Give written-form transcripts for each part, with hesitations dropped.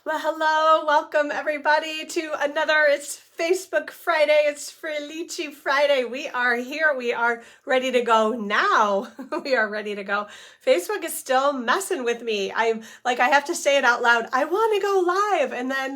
Well, hello, welcome everybody to another, it's Facebook Friday, it's Frillici Friday. We are here, we are ready to go now. We are ready to go. Facebook is still messing with me. I have to say it out loud. I want to go live. And then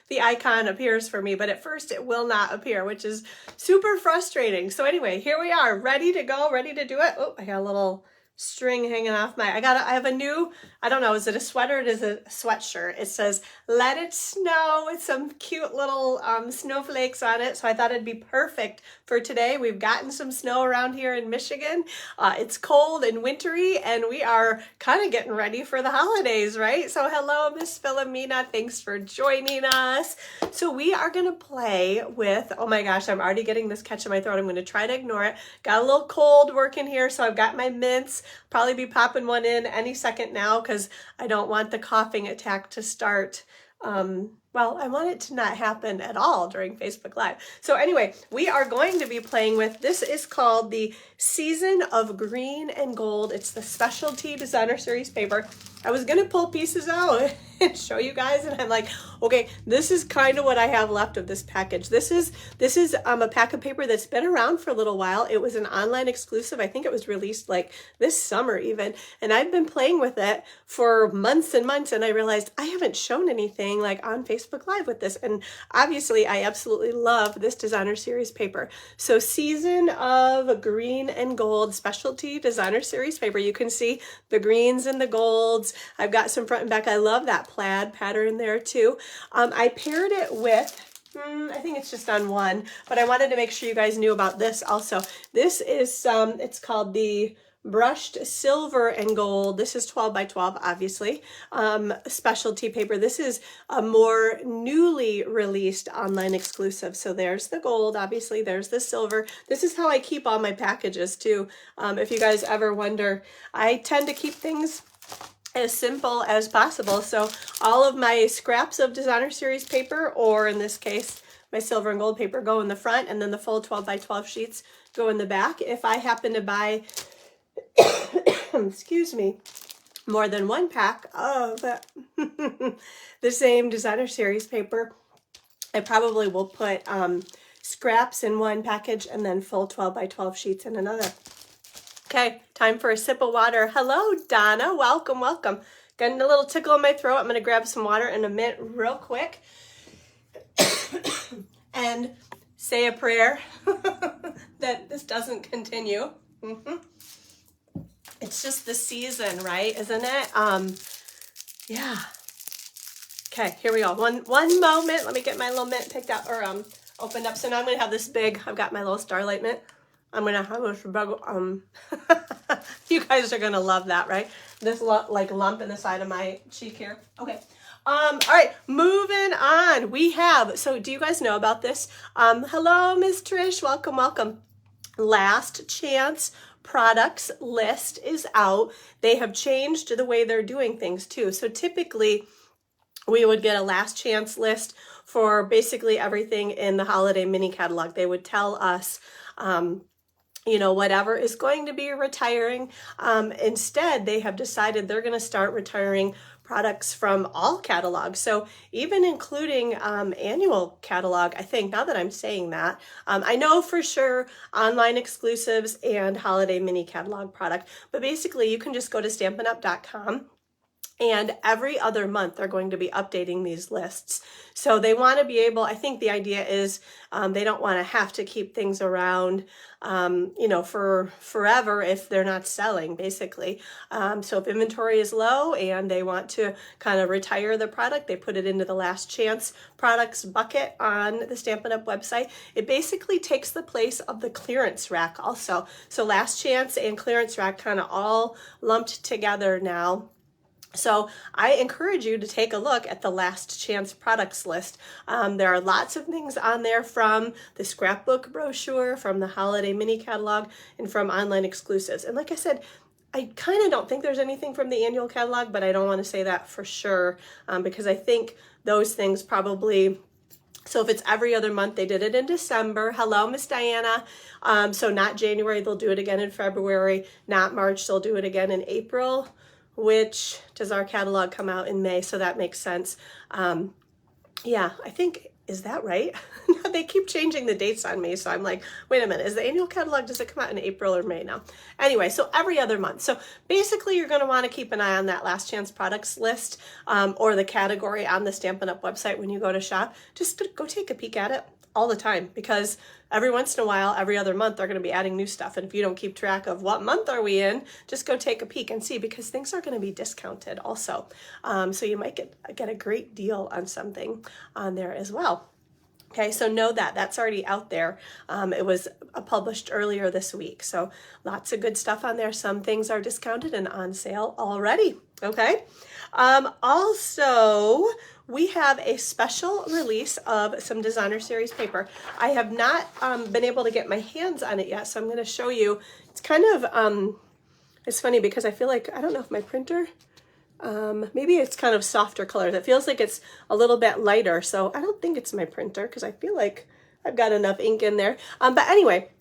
the icon appears for me, but at first it will not appear, which is super frustrating. So anyway, here we are, ready to go, ready to do it. Oh, I got a little string hanging off my, I have a new, I don't know, is it a sweater? It is a sweatshirt. It says, "Let it snow," with some cute little snowflakes on it. So I thought it'd be perfect for today. We've gotten some snow around here in Michigan. It's cold and wintry, and we are kind of getting ready for the holidays, right? So hello, Miss Philomena. Thanks for joining us. So we are going to play with, oh my gosh, I'm already getting this catch in my throat. I'm going to try to ignore it. Got a little cold working here, so I've got my mints. Probably be popping one in any second now because I don't want the coughing attack to start. Well, I want it to not happen at all during Facebook Live. So anyway, we are going to be playing with, this is called the Season of Green and Gold. It's the Specialty Designer Series paper. I was going to pull pieces out and show you guys, and I'm like, okay, this is kind of what I have left of this package. This is a pack of paper that's been around for a little while. It was an online exclusive. I think it was released this summer even, and I've been playing with it for months and months, and I realized I haven't shown anything on Facebook Live with this, and obviously I absolutely love this Designer Series paper. So Season of Green and Gold Specialty Designer Series paper. You can see the greens and the golds. I've got some front and back. I love that plaid pattern there too. I paired it with, I think it's just on one, but I wanted to make sure you guys knew about this also. This is, it's called the Brushed Silver and Gold. This is 12 by 12, obviously, specialty paper. This is a more newly released online exclusive. So there's the gold, obviously, there's the silver. This is how I keep all my packages too. If you guys ever wonder, I tend to keep things as simple as possible. So all of my scraps of Designer Series paper, or in this case, my silver and gold paper, go in the front, and then the full 12 by 12 sheets go in the back. If I happen to buy, excuse me, more than one pack of the same Designer Series paper, I probably will put scraps in one package and then full 12 by 12 sheets in another. Okay, time for a sip of water. Hello, Donna. Welcome, welcome. Getting a little tickle in my throat. I'm going to grab some water and a mint real quick and say a prayer that this doesn't continue. It's just the season, right? Isn't it? Yeah. Okay, here we go. One moment. Let me get my little mint picked out or opened up. So now I'm going to have this big, I've got my little Starlight mint. I'm going to have this big, you guys are going to love that, right? This lump in the side of my cheek here. Okay. All right, moving on. We have, so do you guys know about this? Hello, Miss Trish. Welcome, welcome. Last Chance products list is out. They have changed the way they're doing things too. So typically we would get a last chance list for basically everything in the holiday mini catalog. They would tell us, whatever is going to be retiring. Instead, they have decided they're going to start retiring products from all catalogs. So even including annual catalog, I think, now that I'm saying that, I know for sure online exclusives and holiday mini catalog product, but basically you can just go to stampinup.com. And every other month, they're going to be updating these lists. So they want to be able, I think the idea is they don't want to have to keep things around, for forever if they're not selling, basically. So if inventory is low and they want to kind of retire the product, they put it into the last chance products bucket on the Stampin' Up! Website. It basically takes the place of the clearance rack also. So last chance and clearance rack kind of all lumped together now. So I encourage you to take a look at the last chance products list. There are lots of things on there from the scrapbook brochure, from the holiday mini catalog, and from online exclusives. And like I said, I kind of don't think there's anything from the annual catalog, but I don't want to say that for sure because I think those things probably, so if it's every other month, they did it in December. Hello, Miss Diana. So not January, they'll do it again in February. Not March, they'll do it again in April. which does our catalog come out in May, so that makes sense. Yeah, I think, is that right? They keep changing the dates on me, so I'm like, wait a minute, is the annual catalog, does it come out in April or May now? Anyway, so every other month. So basically you're going to want to keep an eye on that last chance products list, or the category on the Stampin' Up! Website when you go to shop. Just go take a peek at it all the time, because every once in a while, every other month, they're going to be adding new stuff. And if you don't keep track of what month are we in, just go take a peek and see, because things are going to be discounted also. So you might get a great deal on something on there as well. Okay, so know that that's already out there. It was published earlier this week. So lots of good stuff on there. Some things are discounted and on sale already. Okay. Also, we have a special release of some designer series paper. I have not been able to get my hands on it yet, so I'm going to show you. It's kind of, it's funny because I feel like, I don't know if my printer, maybe it's kind of softer colors. It feels like it's a little bit lighter, so I don't think it's my printer because I feel like I've got enough ink in there. But anyway,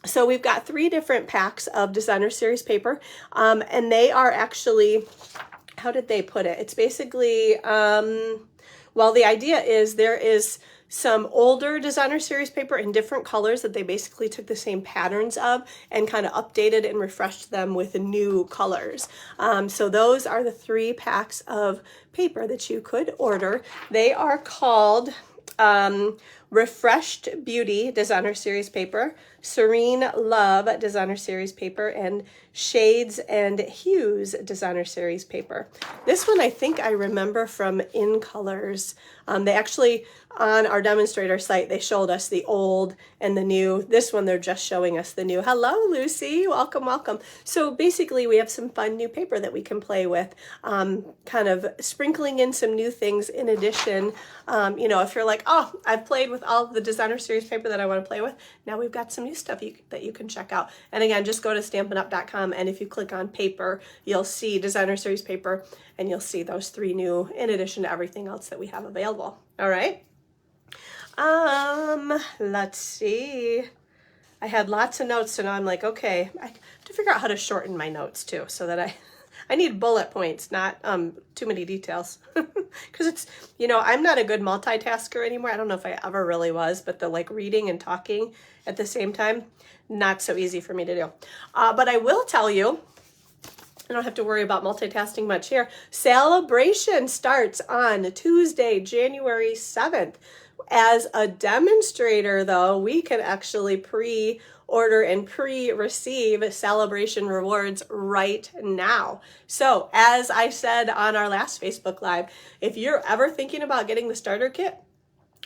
so we've got 3 different packs of designer series paper, and they are actually, how did they put it? It's basically, well, the idea is there is some older designer series paper in different colors that they basically took the same patterns of and kind of updated and refreshed them with new colors. So those are the 3 packs of paper that you could order. They are called Refreshed Beauty Designer Series Paper, Serene Love Designer Series Paper, and Shades and Hues Designer Series Paper. This one I think I remember from In Colors. They actually, on our demonstrator site, they showed us the old and the new. This one, they're just showing us the new. Hello, Lucy. Welcome, welcome. So basically, we have some fun new paper that we can play with, kind of sprinkling in some new things in addition. You know, if you're like, oh, I've played with all of the designer series paper that I want to play with, now we've got some new stuff that you can check out. And again, just go to stampinup.com, and if you click on paper, you'll see designer series paper, and you'll see those 3 new in addition to everything else that we have available. All right. Let's see. I had lots of notes, so now I'm like, okay, I have to figure out how to shorten my notes too, so that I need bullet points, not too many details. Because it's, you know, I'm not a good multitasker anymore. I don't know if I ever really was, but the like reading and talking at the same time, not so easy for me to do. But I will tell you, I don't have to worry about multitasking much here. Celebration starts on Tuesday, January 7th. As a demonstrator, though, we can actually pre-order and pre-receive celebration rewards right now. So, as I said on our last Facebook Live, if you're ever thinking about getting the starter kit,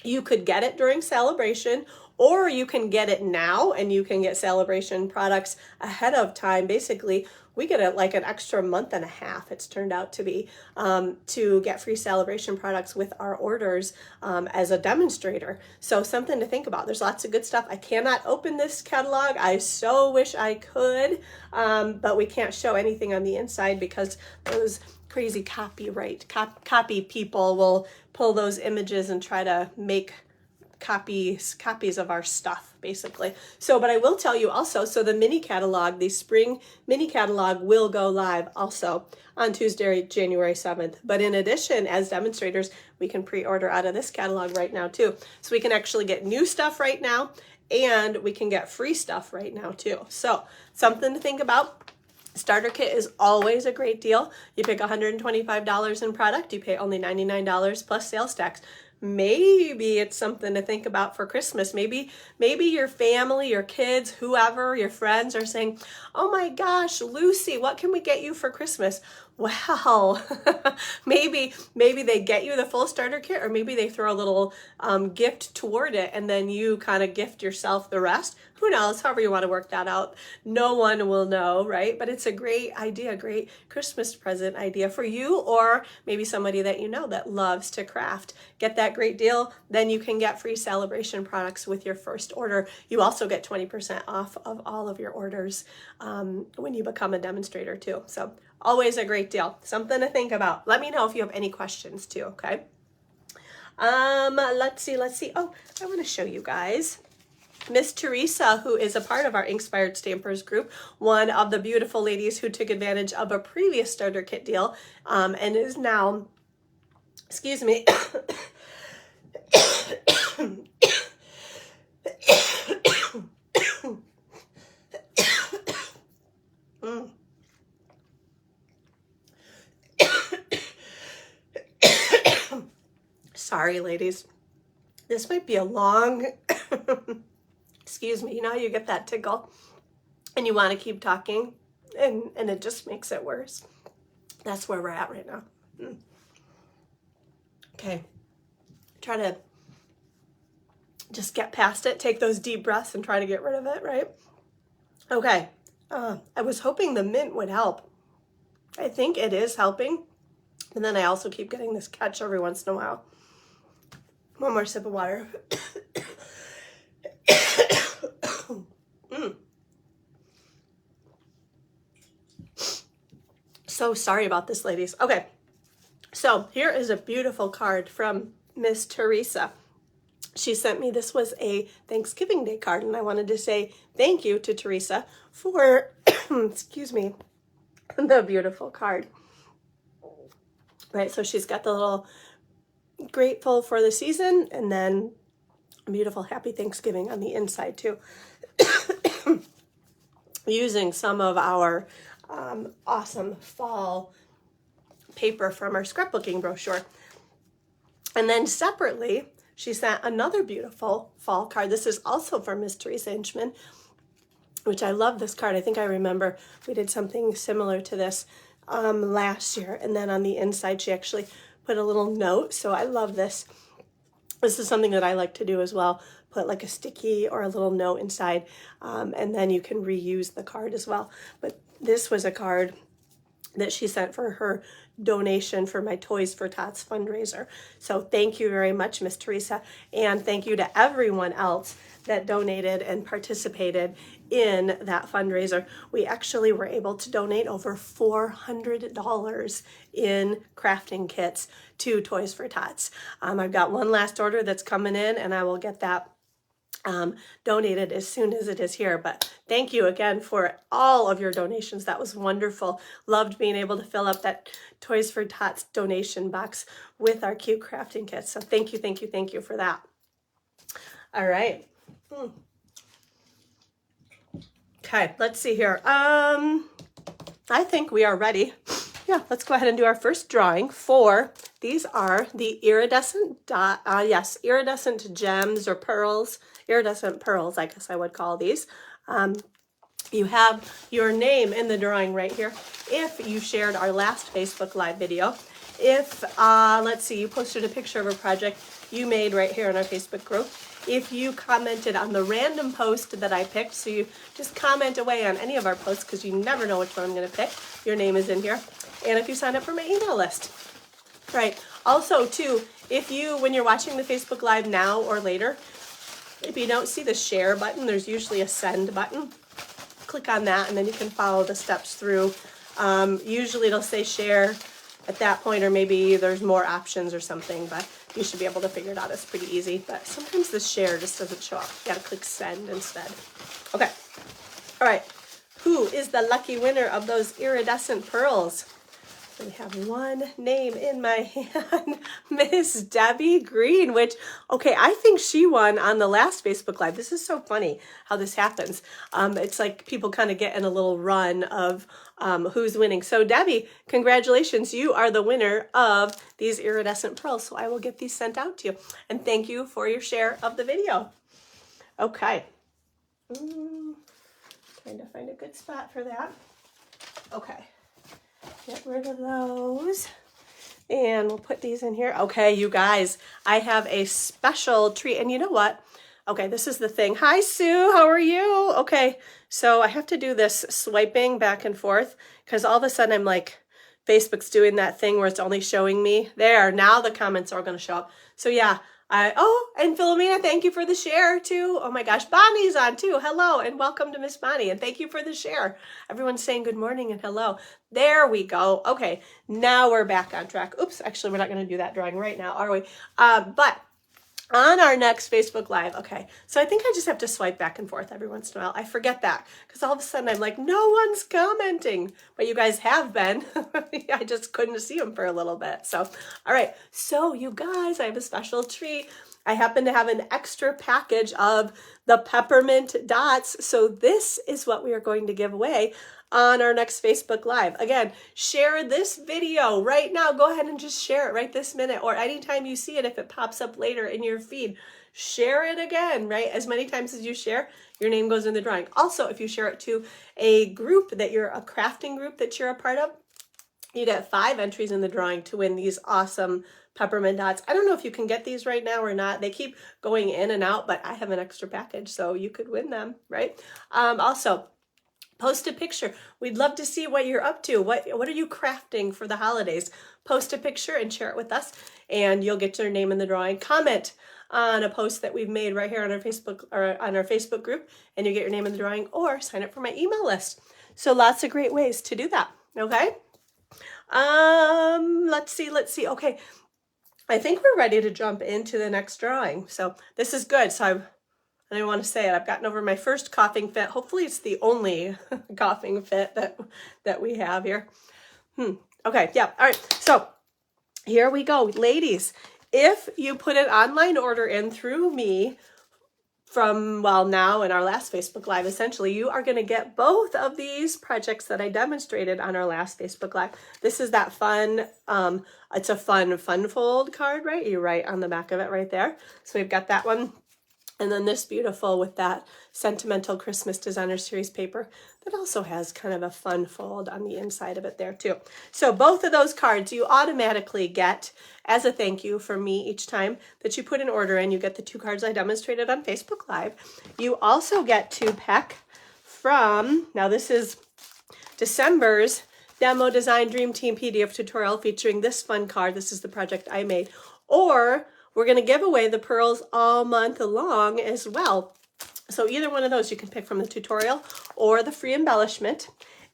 you could get it during celebration, or you can get it now and you can get celebration products ahead of time. Basically, we get it like an extra month and a half, it's turned out to be, to get free celebration products with our orders as a demonstrator. So something to think about. There's lots of good stuff. I cannot open this catalog. I so wish I could, but we can't show anything on the inside because those crazy copyright copy people will pull those images and try to make copies of our stuff, basically. So, but I will tell you also, so the mini catalog, the spring mini catalog will go live also on Tuesday, January 7th. But in addition, as demonstrators, we can pre-order out of this catalog right now too. So we can actually get new stuff right now, and we can get free stuff right now too. So something to think about. Starter kit is always a great deal. You pick $125 in product, you pay only $99 plus sales tax. Maybe it's something to think about for Christmas. Maybe your family, your kids, whoever, your friends are saying, oh my gosh, Lucy, what can we get you for Christmas? Well, maybe they get you the full starter kit, or maybe they throw a little gift toward it, and then you kind of gift yourself the rest. Who knows? However you want to work that out. No one will know, right? But it's a great idea, great Christmas present idea for you, or maybe somebody that you know that loves to craft. Get that great deal. Then you can get free celebration products with your first order. You also get 20% off of all of your orders when you become a demonstrator too. So always a great deal. Something to think about. Let me know if you have any questions too, okay? Let's see. Oh, I want to show you guys. Miss Teresa, who is a part of our Inspired Stampers group, one of the beautiful ladies who took advantage of a previous starter kit deal, and is now, excuse me, sorry, ladies. This might be a long, excuse me, you know how you get that tickle and you want to keep talking and it just makes it worse. That's where we're at right now. Okay. Try to just get past it, take those deep breaths and try to get rid of it, right? Okay. I was hoping the mint would help. I think it is helping. And then I also keep getting this catch every once in a while. One more sip of water. So sorry about this, ladies. Okay, so here is a beautiful card from Miss Teresa. She sent me, this was a Thanksgiving Day card, and I wanted to say thank you to Teresa for, excuse me, the beautiful card. Right, so she's got the little grateful for the season, and then a beautiful happy Thanksgiving on the inside too. Using some of our awesome fall paper from our scrapbooking brochure. And then separately, she sent another beautiful fall card. This is also from Miss Teresa Inchman, which I love this card. I think I remember we did something similar to this last year. And then on the inside, she actually put a little note. So I love this. This is something that I like to do as well. Put like a sticky or a little note inside, and then you can reuse the card as well. But this was a card that she sent for her donation for my Toys for Tots fundraiser. So thank you very much, Miss Teresa, and thank you to everyone else that donated and participated in that fundraiser. We actually were able to donate over $400 in crafting kits to Toys for Tots. I've got one last order that's coming in, and I will get that donated as soon as it is here. But thank you again for all of your donations. That was wonderful. Loved being able to fill up that Toys for Tots donation box with our cute crafting kits. So thank you, thank you, thank you for that. All right. Okay, let's see here. I think we are ready. Yeah, let's go ahead and do our first drawing for, these are the iridescent iridescent gems or pearls, iridescent pearls, I guess I would call these. You have your name in the drawing right here if you shared our last Facebook Live video. If, let's see, you posted a picture of a project you made right here in our Facebook group. If you commented on the random post that I picked, so you just comment away on any of our posts because you never know which one I'm going to pick. Your name is in here. And if you sign up for my email list. Right. Also, too, if you, when you're watching the Facebook Live now or later, if you don't see the share button, there's usually a send button. Click on that and then you can follow the steps through. Usually it'll say share at that point, or maybe there's more options or something, but you should be able to figure it out. It's pretty easy, but sometimes the share just doesn't show up. You gotta click send instead. Okay, all right. Who is the lucky winner of those iridescent pearls? We have one name in my hand, Miss Debbie Green, which, okay, I think she won on the last Facebook Live. This is so funny how this happens. It's like people kind of get in a little run of who's winning. So Debbie, congratulations. You are the winner of these iridescent pearls. So I will get these sent out to you. And thank you for your share of the video. Okay. Trying to find a good spot for that. Okay. Get rid of those. And we'll put these in here. Okay, you guys, I have a special treat. And you know what? Okay, this is the thing. Hi, Sue. How are you? Okay, so I have to do this swiping back and forth because all of a sudden I'm like, Facebook's doing that thing where it's only showing me. There, now the comments are going to show up. So yeah, and Philomena, thank you for the share too. Oh my gosh, Bonnie's on too. Hello and welcome to Miss Bonnie, and thank you for the share. Everyone's saying good morning and hello. There we go. Okay, now we're back on track. Oops, actually we're not going to do that drawing right now, are we? But on our next Facebook Live. Okay, so I think I just have to swipe back and forth every once in a while. I forget that because all of a sudden I'm like, no one's commenting, but you guys have been. I just couldn't see them for a little bit. So, all right, so you guys, I have a special treat. I happen to have an extra package of the peppermint dots. So this is what we are going to give away on our next Facebook Live. Again, share this video right now. Go ahead and just share it right this minute, or anytime you see it, if it pops up later in your feed, share it again, right? As many times as you share, your name goes in the drawing. Also, if you share it to a group that you're a crafting group that you're a part of, you get 5 entries in the drawing to win these awesome peppermint dots. I don't know if you can get these right now or not. They keep going in and out, but I have an extra package, so you could win them, right? Also, post a picture. We'd love to see what you're up to. What are you crafting for the holidays? Post a picture and share it with us, and you'll get your name in the drawing. Comment on a post that we've made right here on our Facebook, or on our Facebook group, and you get your name in the drawing, or sign up for my email list. So lots of great ways to do that. Okay. Let's see. Okay. I think we're ready to jump into the next drawing. So this is good. So I didn't want to say it. I've gotten over my first coughing fit. Hopefully it's the only coughing fit that we have here. Okay. Yeah. All right. So here we go. Ladies, if you put an online order in through me from, well, now in our last Facebook Live, essentially, you are going to get both of these projects that I demonstrated on our last Facebook Live. This is that fun, it's a fun fold card, right? You write on the back of it right there. So we've got that one. And then this beautiful with that sentimental Christmas designer series paper that also has kind of a fun fold on the inside of it there too. So both of those cards you automatically get as a thank you from me each time that you put an order in. You get the 2 cards I demonstrated on Facebook Live. You also get to pick from, now this is December's Demo Design Dream Team PDF tutorial featuring this fun card. This is the project I made. Or we're going to give away the pearls all month long as well. So either one of those you can pick from the tutorial or the free embellishment.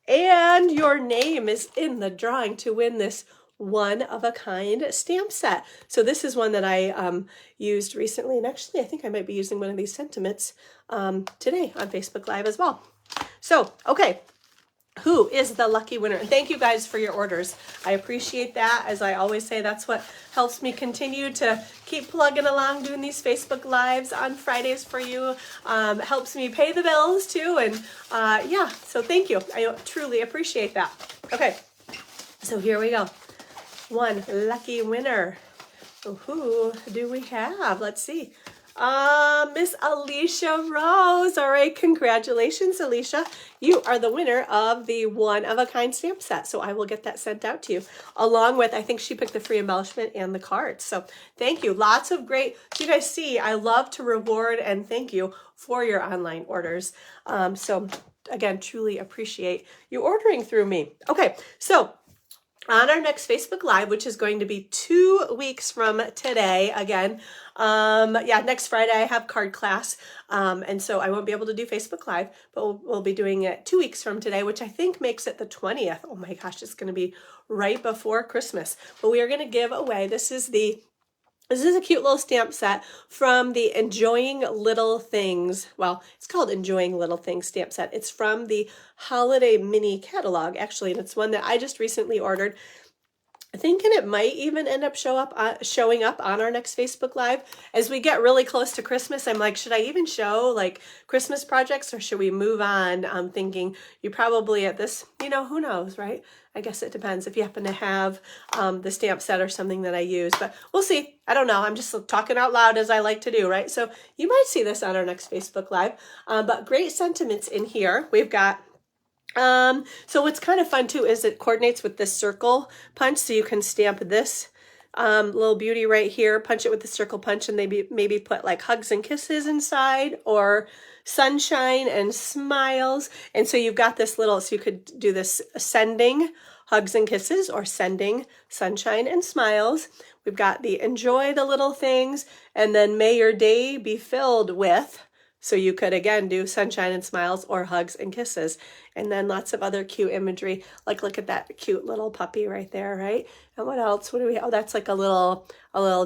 And your name is in the drawing to win this one-of-a-kind stamp set. So this is one that I used recently. And actually, I think I might be using one of these sentiments today on Facebook Live as well. So, okay. Who is the lucky winner? And thank you guys for your orders. I appreciate that. As I always say, that's what helps me continue to keep plugging along doing these Facebook Lives on Fridays for you. Helps me pay the bills too. And yeah, so thank you. I truly appreciate that. Okay, so here we go. One lucky winner. Who do we have? Let's see. Miss Alicia Rose. All right, congratulations, Alicia. You are the winner of the one-of-a-kind stamp set. So I will get that sent out to you, along with, I think she picked the free embellishment and the cards. So thank you. Lots of great, so you guys see, I love to reward and thank you for your online orders. So again, truly appreciate you ordering through me. Okay, so on our next Facebook Live, which is going to be 2 weeks from today, again, yeah, next Friday I have card class, and so I won't be able to do Facebook Live, but we'll be doing it 2 weeks from today, which I think makes it the 20th. Oh my gosh, it's going to be right before Christmas. But we are going to give away, this is a cute little stamp set from the Enjoying Little Things. Well, it's called Enjoying Little Things stamp set. It's from the Holiday Mini Catalog, actually, and it's one that I just recently ordered. Thinking it might even end up showing up on our next Facebook Live. As we get really close to Christmas, I'm like, should I even show like Christmas projects or should we move on? I'm thinking you probably at this, who knows, right? I guess it depends if you happen to have the stamp set or something that I use, but we'll see. I don't know. I'm just talking out loud as I like to do, right? So you might see this on our next Facebook Live, but great sentiments in here. We've got so what's kind of fun too is it coordinates with this circle punch, so you can stamp this little beauty right here, punch it with the circle punch, and maybe put like hugs and kisses inside, or sunshine and smiles. And so you've got this little, so you could do this sending hugs and kisses or sending sunshine and smiles. We've got the enjoy the little things, and then may your day be filled with So you could, again, do sunshine and smiles or hugs and kisses. And then lots of other cute imagery. Like, look at that cute little puppy right there, right? And what else? What do we have? Oh, that's like a little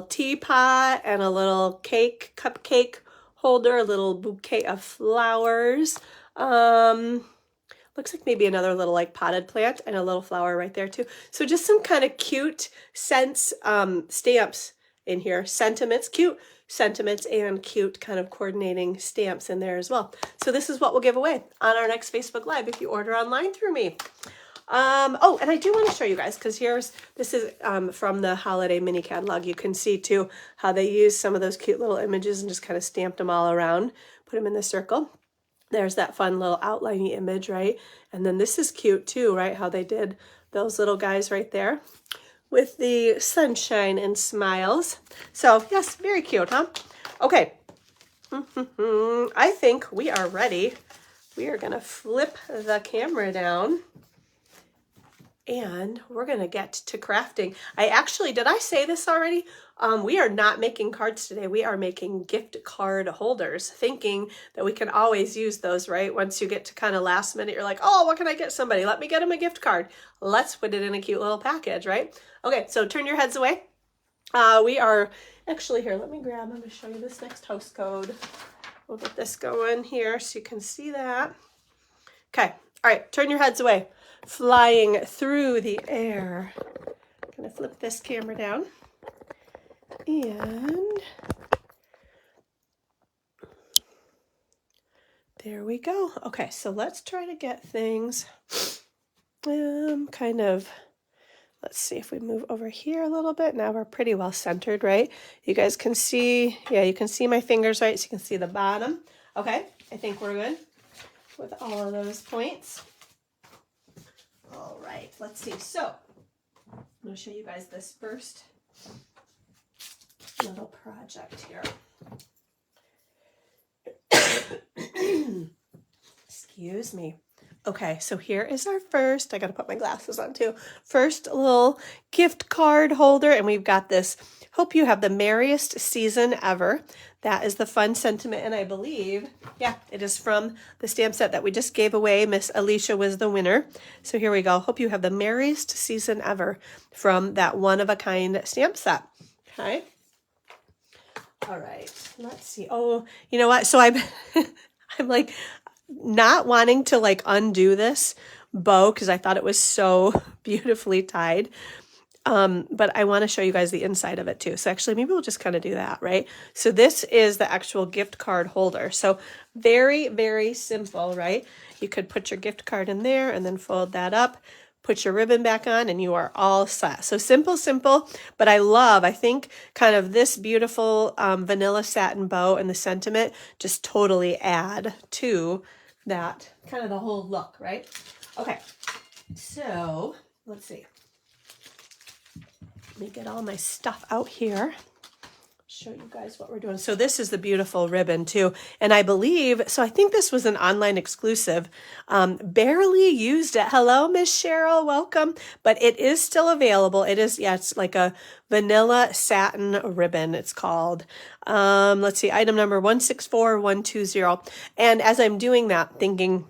teapot and a little cupcake holder, a little bouquet of flowers. Looks like maybe another little like potted plant and a little flower right there too. So just some kind of cute stamps in here. Cute sentiments and cute kind of coordinating stamps in there as well. So this is what we'll give away on our next Facebook Live if you order online through me. Oh, and I do want to show you guys, because this is from the holiday mini catalog. You can see too how they use some of those cute little images and just kind of stamped them all around, put them in the circle. There's that fun little outliney image, right? And then this is cute too, right? How they did those little guys right there with the sunshine and smiles. So yes, very cute, huh? Okay, I think we are ready. We are gonna flip the camera down and we're gonna get to crafting. Did I say this already? We are not making cards today. We are making gift card holders, thinking that we can always use those, right? Once you get to kind of last minute, you're like, oh, what can I get somebody? Let me get them a gift card. Let's put it in a cute little package, right? Okay, so turn your heads away. We are actually here. Let me grab, I'm going to show you this next host code. We'll get this going here so you can see that. Okay, all right, turn your heads away. Flying through the air. I'm going to flip this camera down. And there we go. Okay, so let's try to get things let's see if we move over here a little bit. Now we're pretty well centered, right? You guys can see, yeah, you can see my fingers, right? So you can see the bottom. Okay, I think we're good with all of those points. All right, let's see. So I'm going to show you guys this first little project here. Excuse me. Okay, so here is our first, I got to put my glasses on too, first little gift card holder, and we've got this, hope you have the merriest season ever. That is the fun sentiment, and I believe, yeah, it is from the stamp set that we just gave away. Miss Alicia was the winner. So here we go. Hope you have the merriest season ever from that one-of-a-kind stamp set. Okay. All right, let's see. Oh, you know what? So I'm like not wanting to like undo this bow because I thought it was so beautifully tied. But I want to show you guys the inside of it too. So actually maybe we'll just kind of do that, right? So this is the actual gift card holder. So very, very simple, right? You could put your gift card in there and then fold that up, put your ribbon back on, and you are all set. So simple, but I think kind of this beautiful vanilla satin bow and the sentiment just totally add to that kind of the whole look, right? Okay, so let's see. Let me get all my stuff out here. Show you guys what we're doing. So this is the beautiful ribbon too. And I believe, so I think this was an online exclusive. Barely used it. Hello, Miss Cheryl, welcome. But it is still available. It is, yeah, it's like a vanilla satin ribbon, it's called. Let's see, item number 164120. And as I'm doing that, thinking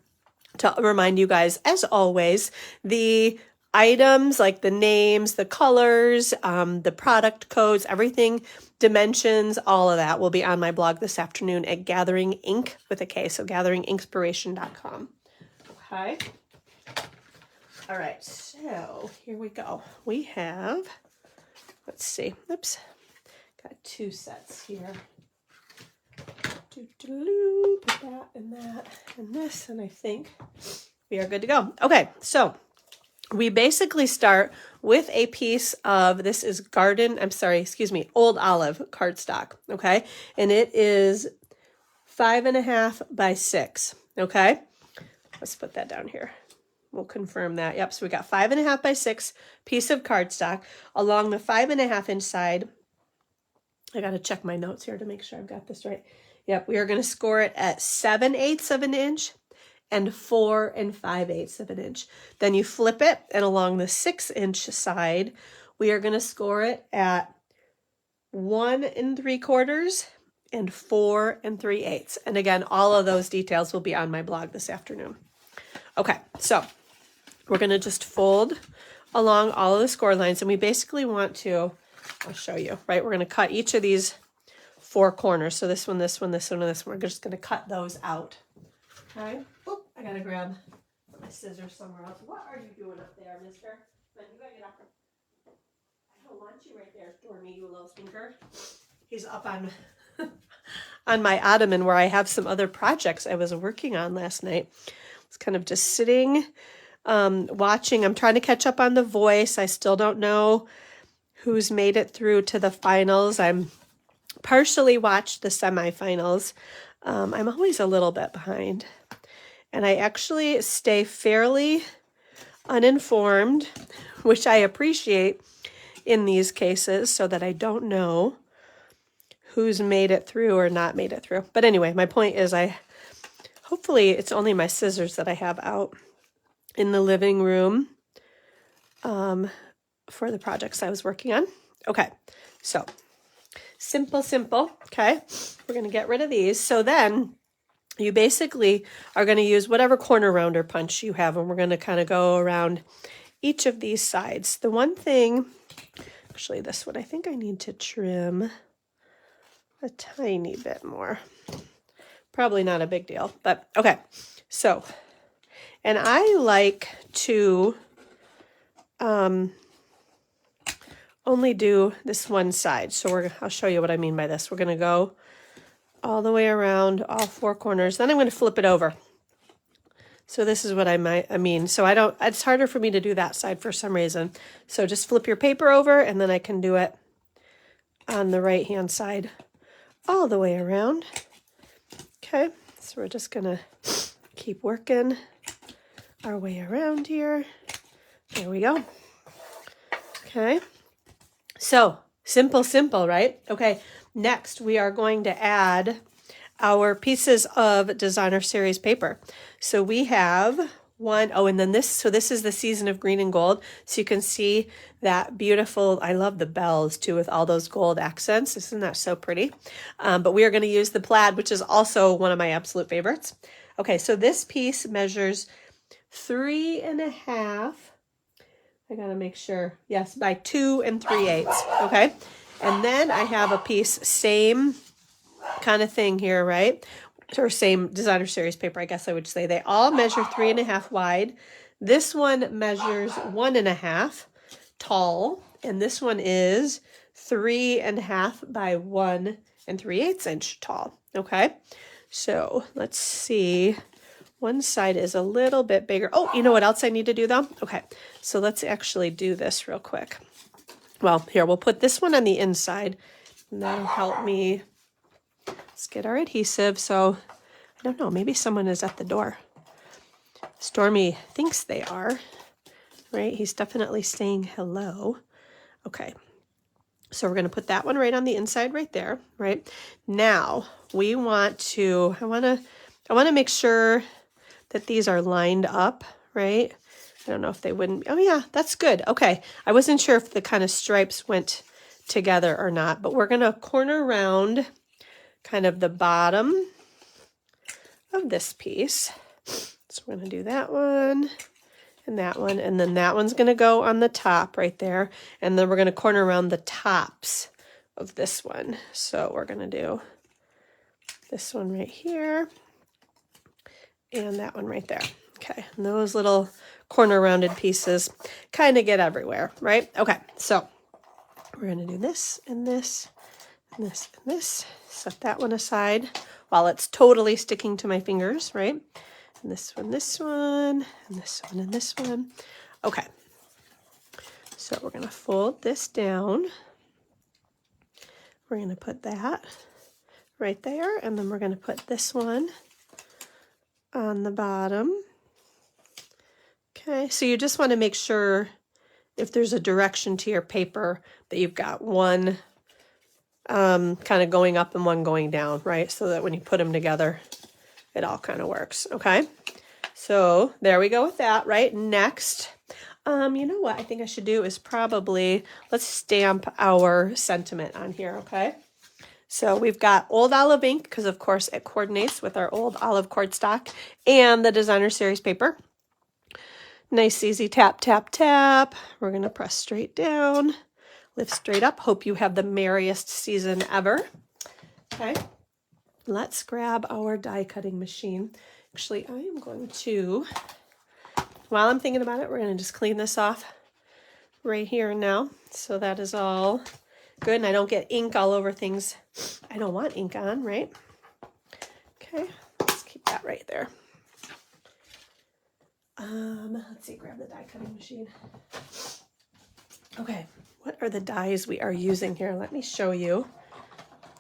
to remind you guys, as always, the items like the names, the colors, the product codes, everything, dimensions, all of that will be on my blog this afternoon at Gathering Ink with a K, so gatheringinkspiration.com. Okay. All right, so here we go. We have, let's see, oops, got two sets here. Put that and that and this, and I think we are good to go. Okay, so we basically start with a piece of, this is Old Olive cardstock, okay? And it is 5.5 by 6, okay? Let's put that down here. We'll confirm that. Yep, so we got 5.5 by 6 piece of cardstock. Along the 5.5 inch side, I got to check my notes here to make sure I've got this right. Yep, we are going to score it at 7/8 of an inch and 4 5/8 of an inch. Then you flip it, and along the 6 inch side, we are going to score it at 1 3/4 and 4 3/8. And again, all of those details will be on my blog this afternoon. Okay, so we're going to just fold along all of the score lines, and we basically want to, I'll show you, right? We're going to cut each of these 4 corners. So this one, this one, this one, and this one. We're just going to cut those out. Okay. Oop, I got to grab my scissors somewhere else. What are you doing up there, mister? Man, you got to get up. I don't want you right there, Stormy, you little stinker. He's up on on my ottoman where I have some other projects I was working on last night. It's kind of just sitting, watching. I'm trying to catch up on The Voice. I still don't know who's made it through to the finals. I'm partially watched the semifinals. I'm always a little bit behind. And I actually stay fairly uninformed, which I appreciate in these cases, so that I don't know who's made it through or not made it through. But anyway, my point is hopefully it's only my scissors that I have out in the living room for the projects I was working on. Okay, so simple, okay? We're going to get rid of these. So then you basically are going to use whatever corner rounder punch you have, and we're going to kind of go around each of these sides. The one thing, actually this one, I think I need to trim a tiny bit more. Probably not a big deal, but okay. So, and I like to only do this one side. So I'll show you what I mean by this. We're going to go all the way around all 4 corners. Then I'm going to flip it over. So this is what I mean. So it's harder for me to do that side for some reason. So just flip your paper over, and then I can do it on the right hand side all the way around. Okay, so we're just gonna keep working our way around here. There we go. Okay, so simple, right? Okay, next we are going to add our pieces of designer series paper. So we have one, and then this, so this is the season of green and gold. So you can see that beautiful, I love the bells too with all those gold accents. Isn't that so pretty? But we are going to use the plaid, which is also one of my absolute favorites. Okay, so this piece measures 3.5, I gotta make sure, yes, by 2 3/8, okay? And then I have a piece, same kind of thing here, right? Or same designer series paper, I guess I would say. They all measure 3.5 wide. This one measures 1.5 tall, and this one is 3.5 by 1 3/8 inch tall. Okay, so let's see. One side is a little bit bigger. Oh, you know what else I need to do though? Okay, so let's actually do this real quick. Well, here, we'll put this one on the inside, and that'll help me. Let's get our adhesive. So, I don't know, maybe someone is at the door. Stormy thinks they are, right? He's definitely saying hello. Okay, so we're going to put that one right on the inside right there, right? Now, we want to, I want to make sure that these are lined up, right? I don't know if they wouldn't. Oh yeah, that's good. Okay, I wasn't sure if the kind of stripes went together or not, but we're going to corner round kind of the bottom of this piece. So we're going to do that one, and then that one's going to go on the top right there, and then we're going to corner around the tops of this one. So we're going to do this one right here, and that one right there. Okay, and those little corner rounded pieces kind of get everywhere, right? Okay, so we're going to do this and this and this and this. Set that one aside while it's totally sticking to my fingers, right? And this one, and this one, and this one. Okay, so we're going to fold this down. We're going to put that right there, and then we're going to put this one on the bottom. Okay, so you just want to make sure if there's a direction to your paper that you've got one kind of going up and one going down, right? So that when you put them together, it all kind of works, okay? So there we go with that, right? Next, you know what I think I should do is probably, let's stamp our sentiment on here, okay? So we've got old olive ink, because of course it coordinates with our old olive cardstock, and the designer series paper. Nice easy tap, tap, tap. We're going to press straight down, lift straight up. Hope you have the merriest season ever. Okay, let's grab our die cutting machine. Actually, I am going to, while I'm thinking about it, we're going to just clean this off right here and now. So that is all good, and I don't get ink all over things I don't want ink on, right? Okay, let's keep that right there. Let's see, grab the die cutting machine. Okay, what are the dies we are using here? Let me show you.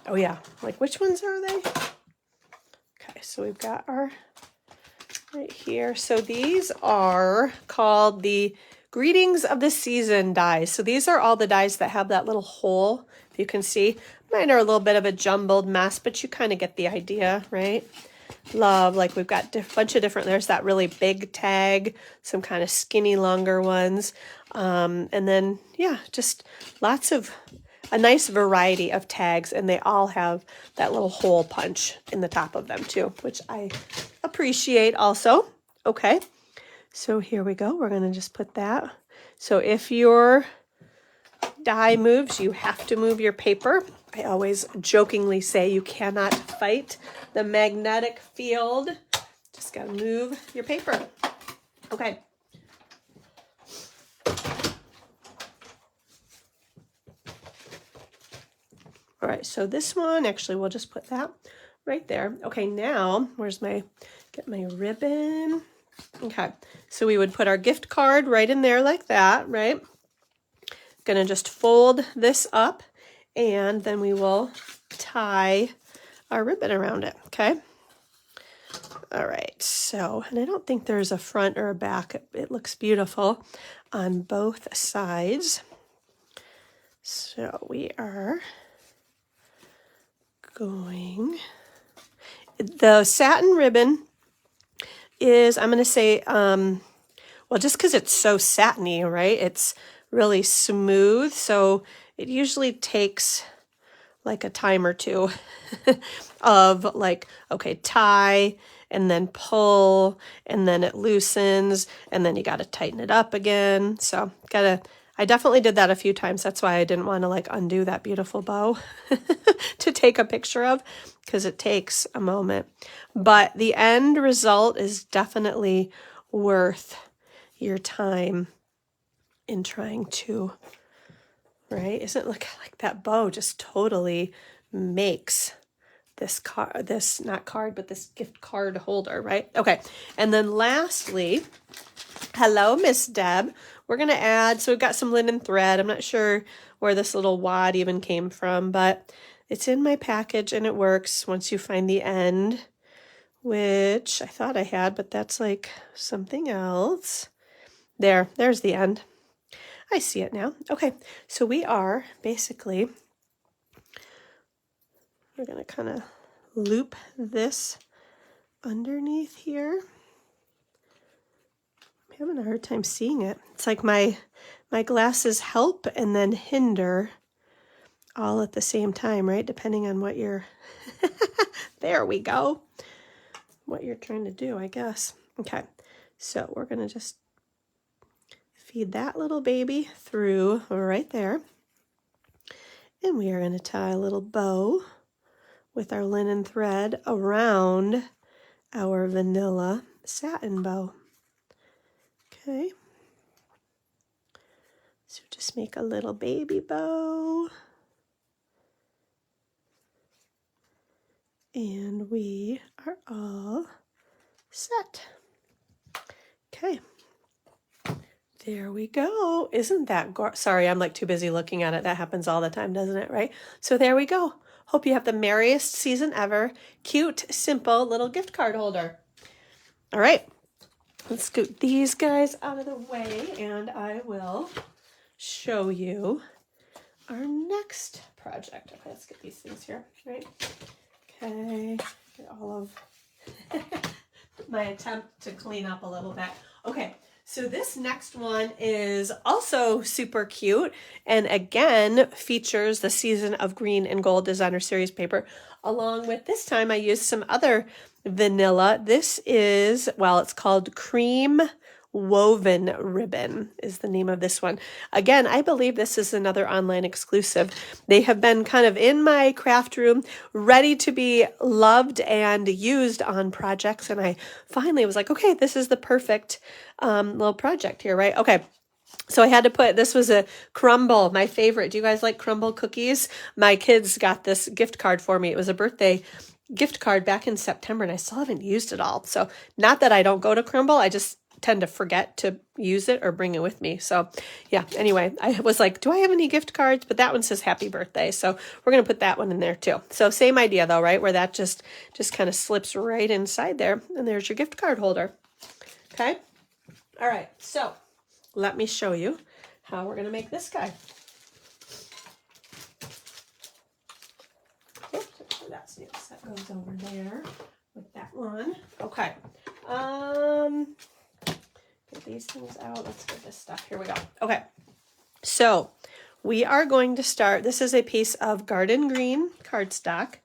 Oh yeah, like which ones are they? Okay, so we've got our right here. So these are called the Greetings of the Season dies. So these are all the dies that have that little hole, if you can see. Mine are a little bit of a jumbled mess, but you kind of get the idea, right? Love, like we've got a bunch of different, there's that really big tag, some kind of skinny longer ones, and then yeah, just lots of a nice variety of tags, and they all have that little hole punch in the top of them too, which I appreciate also. Okay, so here we go. We're going to just put that. So if your die moves, you have to move your paper. I always jokingly say you cannot fight the magnetic field. Just got to move your paper. Okay. All right, so this one, actually, we'll just put that right there. Okay, now, get my ribbon. Okay, so we would put our gift card right in there like that, right? Gonna just fold this up, and then we will tie our ribbon around it, okay? All right, so, and I don't think there's a front or a back. It looks beautiful on both sides. So we are going, the satin ribbon is, I'm going to say, well, just because it's so satiny, right? It's really smooth, so it usually takes like a time or two of like, okay, tie and then pull, and then it loosens, and then you got to tighten it up again. So I definitely did that a few times. That's why I didn't want to like undo that beautiful bow to take a picture of, because it takes a moment. But the end result is definitely worth your time in trying to, right? Isn't it like that bow just totally makes this card, this gift card holder, right? Okay, and then lastly, hello, Miss Deb. We're gonna add, so we've got some linen thread. I'm not sure where this little wad even came from, but it's in my package and it works once you find the end, which I thought I had, but that's like something else. There's the end. I see it now. Okay, so we are basically, we're going to kind of loop this underneath here. I'm having a hard time seeing it. It's like my glasses help and then hinder all at the same time, right? Depending on what you're, there we go, what you're trying to do, I guess. Okay, so we're going to just feed that little baby through right there. And we are going to tie a little bow with our linen thread around our vanilla satin bow. Okay. So just make a little baby bow. And we are all set. Okay. There we go. Isn't that gorgeous? Sorry, I'm like too busy looking at it. That happens all the time, doesn't it, right? So there we go. Hope you have the merriest season ever. Cute, simple little gift card holder. All right, let's scoot these guys out of the way and I will show you our next project. Okay, let's get these things here, right? Okay, get all of my attempt to clean up a little bit. Okay, So this next one is also super cute, and again features the Season of Green and Gold Designer Series paper, along with, this time I used some other vanilla. This is, well, it's called Cream Woven Ribbon is the name of this one. Again, I believe this is another online exclusive. They have been kind of in my craft room, ready to be loved and used on projects, and I finally was like, okay, this is the perfect little project here, right? Okay. So I had to put, this was a crumble, my favorite. Do you guys like crumble cookies? My kids got this gift card for me. It was a birthday gift card back in September, and I still haven't used it all. So not that I don't go to crumble, I just tend to forget to use it or bring it with me. So yeah, anyway, I was like, do I have any gift cards? But that one says happy birthday. So we're going to put that one in there too. So same idea though, right? Where that just kind of slips right inside there. And there's your gift card holder. Okay. All right. So let me show you how we're going to make this guy. Oops, that's it. That goes over there with that one. Okay. Get these things out. Let's get this stuff. Here we go. Okay. So we are going to start. This is a piece of garden green cardstock.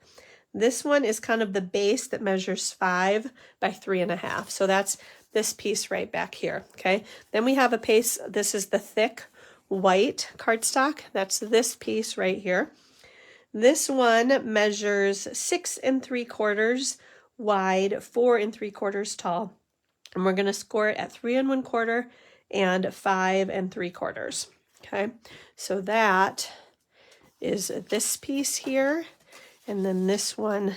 This one is kind of the base that measures 5 by 3.5. So that's this piece right back here. Okay. Then we have a piece. This is the thick white cardstock. That's this piece right here. This one measures 6 3/4 wide, 4 3/4 tall. And we're going to score it at 3 1/4 and 5 3/4. Okay, so that is this piece here, and then this one.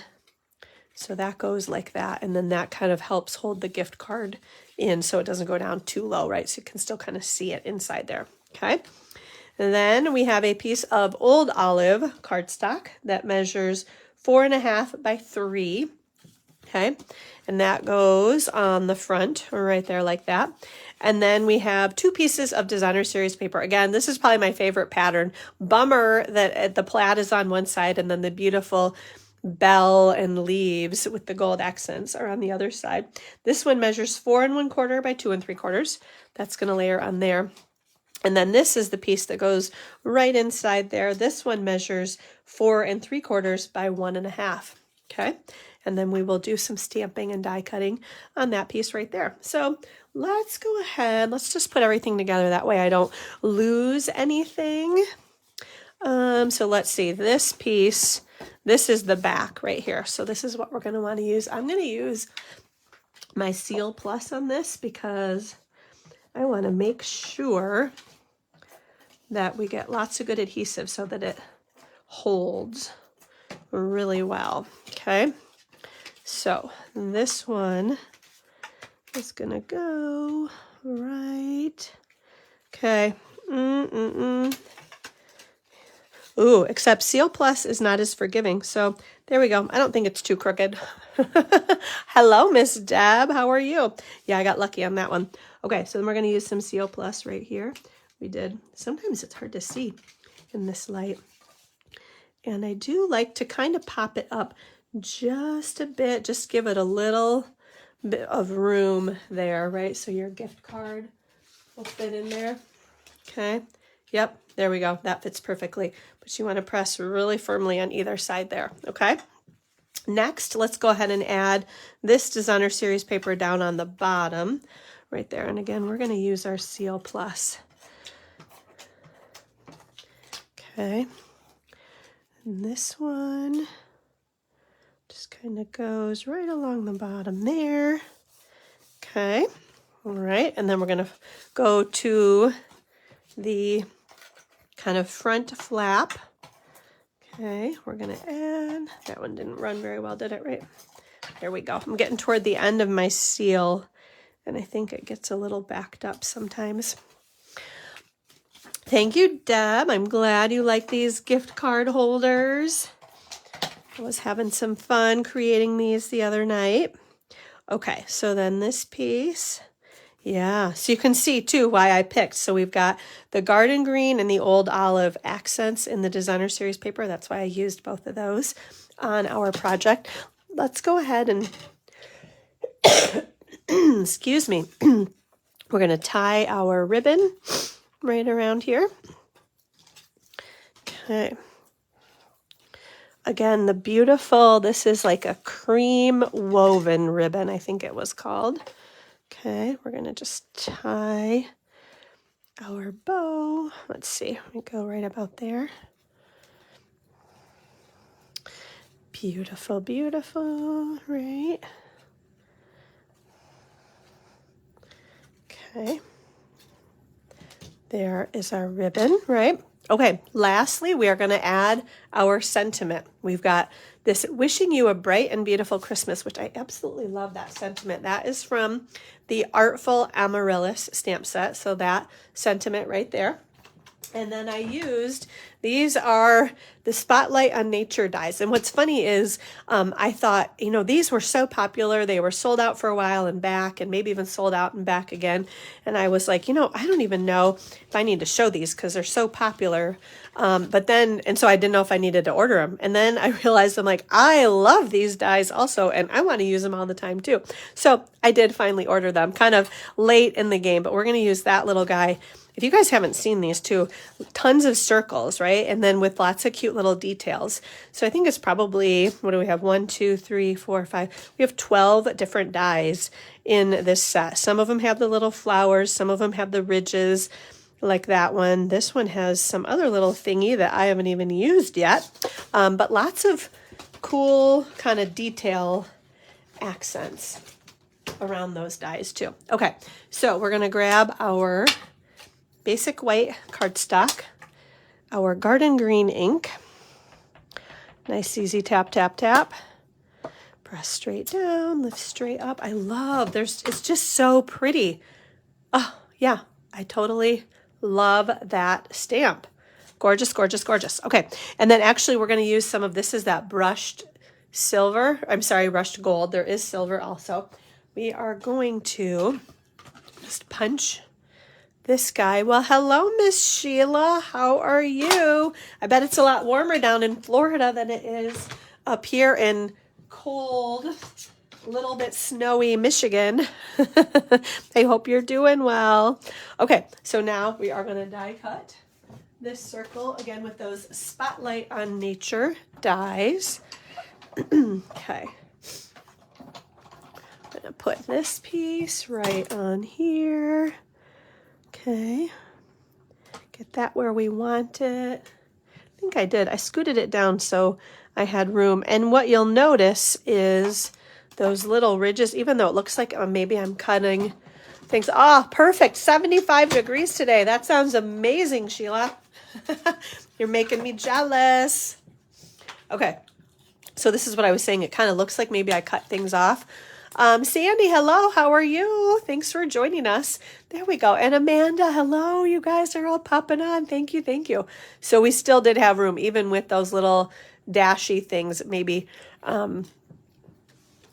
So that goes like that, and then that kind of helps hold the gift card in so it doesn't go down too low, right? So you can still kind of see it inside there. Okay, and then we have a piece of old olive cardstock that measures 4.5 by 3. Okay, and that goes on the front right there like that. And then we have 2 pieces of designer series paper. Again, this is probably my favorite pattern. Bummer that the plaid is on one side and then the beautiful bell and leaves with the gold accents are on the other side. This one measures 4 1/4 by 2 3/4. That's going to layer on there. And then this is the piece that goes right inside there. This one measures 4 3/4 by 1.5. Okay. And then we will do some stamping and die cutting on that piece right there. So let's go ahead. Let's just put everything together. That way I don't lose anything. So let's see. This piece, this is the back right here. So this is what we're going to want to use. I'm going to use my Seal Plus on this because I want to make sure that we get lots of good adhesive so that it holds really well. Okay. So this one is going to go right. Okay. Ooh, except Seal Plus is not as forgiving. So there we go. I don't think it's too crooked. Hello, Miss Deb. How are you? Yeah, I got lucky on that one. Okay, so then we're going to use some Seal Plus right here. We did. Sometimes it's hard to see in this light. And I do like to kind of pop it up just a bit, just give it a little bit of room there, right? So your gift card will fit in there. Okay. Yep. There we go. That fits perfectly. But you want to press really firmly on either side there. Okay. Next, let's go ahead and add this designer series paper down on the bottom right there. And again, we're going to use our Seal Plus. Okay. And this one just kind of goes right along the bottom there. Okay. All right. And then we're going to go to the kind of front flap. Okay. We're going to add, that one didn't run very well, did it? Right. There we go. I'm getting toward the end of my seal, and I think it gets a little backed up sometimes. Thank you, Deb. I'm glad you like these gift card holders. I was having some fun creating these the other night. Okay, so then this piece, yeah, so you can see too why I picked. So we've got the garden green and the old olive accents in the designer series paper. That's why I used both of those on our project. Let's go ahead and, excuse me, We're going to tie our ribbon right around here. Okay. Again, the beautiful, this is like a cream woven ribbon, I think it was called. Okay, we're going to just tie our bow. Let's see, we go right about there. Beautiful, beautiful, right? Okay. There is our ribbon, right? Okay, lastly, we are going to add our sentiment. We've got this wishing you a bright and beautiful Christmas, which I absolutely love that sentiment. That is from the Artful Amaryllis stamp set. So that sentiment right there. And then I used, these are the Spotlight on Nature dies. And what's funny is I thought, you know, these were so popular. They were sold out for a while and back, and maybe even sold out and back again. And I was like, you know, I don't even know if I need to show these because they're so popular. But then, and so I didn't know if I needed to order them. And then I realized I'm like, I love these dies also, and I want to use them all the time too. So I did finally order them kind of late in the game, but we're going to use that little guy. If you guys haven't seen these too, tons of circles, right? And then with lots of cute little details. So I think it's probably, what do we have? 1, 2, 3, 4, 5. We have 12 different dies in this set. Some of them have the little flowers. Some of them have the ridges like that one. This one has some other little thingy that I haven't even used yet. But lots of cool kind of detail accents around those dies too. Okay, so we're going to grab our basic white cardstock, our garden green ink, nice easy tap, tap, tap, press straight down, lift straight up. I love, it's just so pretty. Oh yeah, I totally love that stamp. Gorgeous, gorgeous, gorgeous. Okay, and then actually we're going to use some of, this is that brushed silver, brushed gold. There is silver also. We are going to just punch this guy. Well, hello, Miss Sheila. How are you? I bet it's a lot warmer down in Florida than it is up here in cold, a little bit snowy Michigan. I hope you're doing well. Okay, so now we are going to die cut this circle again with those Spotlight on Nature dies. Okay. I'm going to put this piece right on here. Okay, get that where we want it. I think I did. I scooted it down so I had room. And what you'll notice is those little ridges, even though it looks like maybe I'm cutting things. Oh, perfect. 75 degrees today. That sounds amazing, Sheila. You're making me jealous. Okay, so this is what I was saying. It kind of looks like maybe I cut things off. Sandy, hello, how are you? Thanks for joining us. There we go. And Amanda, hello, you guys are all popping on. Thank you, thank you. So we still did have room, even with those little dashy things, maybe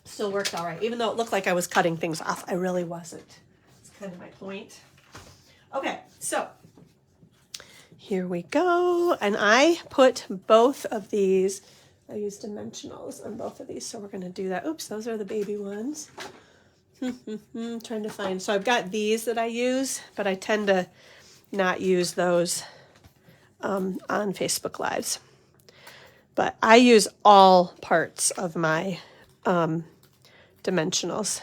still worked all right. Even though it looked like I was cutting things off, I really wasn't. That's kind of my point. Okay, so here we go. And I put both of these, I used dimensionals on both of these, so we're going to do that. Oops, those are the baby ones. Trying to find. So I've got these that I use, but I tend to not use those on Facebook Lives. But I use all parts of my dimensionals.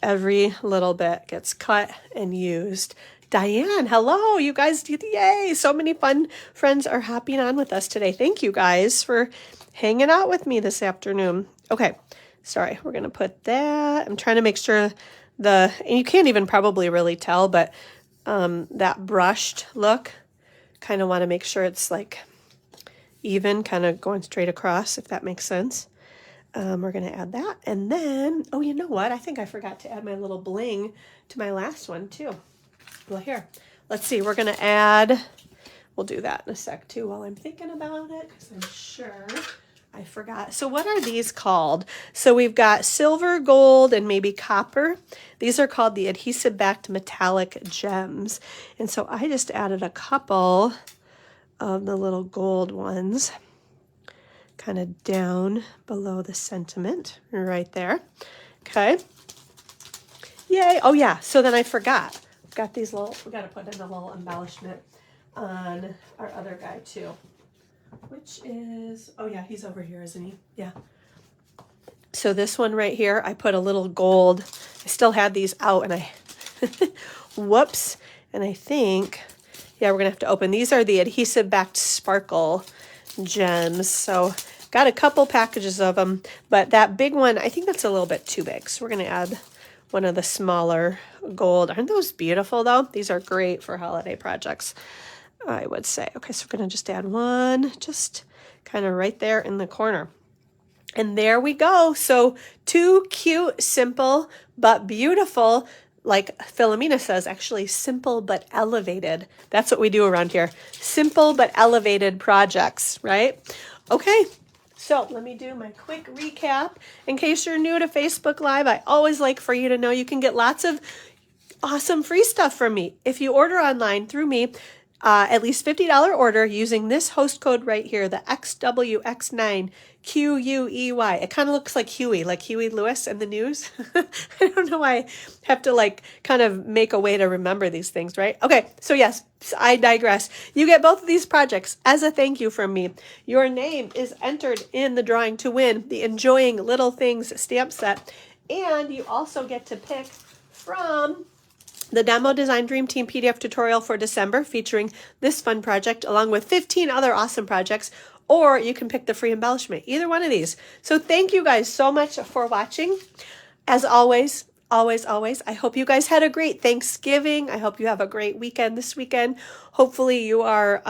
Every little bit gets cut and used. Diane, hello, you guys, yay, so many fun friends are hopping on with us today. Thank you guys for hanging out with me this afternoon. Okay, sorry, we're going to put that. I'm trying to make sure and you can't even probably really tell, but that brushed look, kind of want to make sure it's like even, kind of going straight across, if that makes sense. We're going to add that. And then, oh, you know what? I think I forgot to add my little bling to my last one too. Well, here, let's see. We're going to add, we'll do that in a sec too while I'm thinking about it, because I'm sure I forgot. So what are these called? So we've got silver, gold, and maybe copper. These are called the adhesive-backed metallic gems. And so I just added a couple of the little gold ones kind of down below the sentiment right there. Okay. Yay. Oh yeah. So then I forgot. Got these little, we got to put in a little embellishment on our other guy too, which is, oh yeah, he's over here, isn't he? Yeah. So this one right here, I put a little gold. I still had these out and I, whoops. And I think, yeah, we're going to have to open. These are the adhesive backed sparkle gems. So got a couple packages of them, but that big one, I think that's a little bit too big. So we're going to add one of the smaller gold. Aren't those beautiful though? These are great for holiday projects, I would say. Okay, so we're going to just add one, just kind of right there in the corner. And there we go. So 2 cute, simple, but beautiful, like Philomena says, actually simple but elevated. That's what we do around here. Simple but elevated projects, right? Okay. So let me do my quick recap. In case you're new to Facebook Live, I always like for you to know you can get lots of awesome free stuff from me. If you order online through me, at least $50 order using this host code right here, the XWX9QUEY. It kind of looks like Huey Lewis and the news. I don't know why I have to like kind of make a way to remember these things, right? Okay, so yes, I digress. You get both of these projects as a thank you from me. Your name is entered in the drawing to win the Enjoying Little Things stamp set, and you also get to pick from the Demo Design Dream Team PDF tutorial for December featuring this fun project along with 15 other awesome projects, or you can pick the free embellishment, either one of these. So thank you guys so much for watching. As always, I hope you guys had a great Thanksgiving. I hope you have a great weekend this weekend. Hopefully you are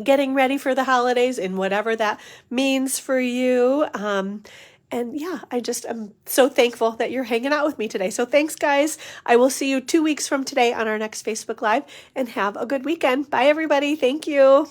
getting ready for the holidays and whatever that means for you. And yeah, I just am so thankful that you're hanging out with me today. So thanks, guys. I will see you 2 weeks from today on our next Facebook Live, and have a good weekend. Bye, everybody. Thank you.